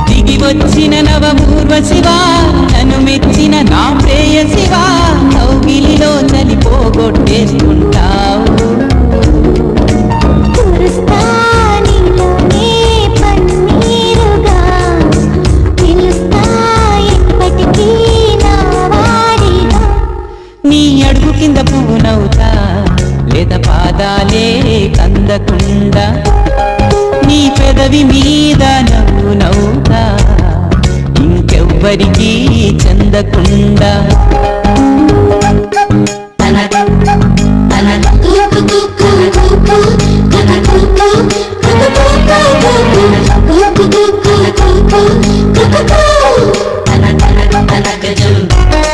దిగి వచ్చిన నవపూర్వశివా నన్ను మెచ్చిన నా ప్రేయసివా కౌగిలిలో చలిపోగొట్టేస్తుంటావు నీ అడుగు కింద పువ్వు నవ్వుతా లేదా పాదాలే కందకుండా నీ పెదవి మీద నవ్వు నవ్వుతా ఇంకెవ్వరికీ చెందకుండా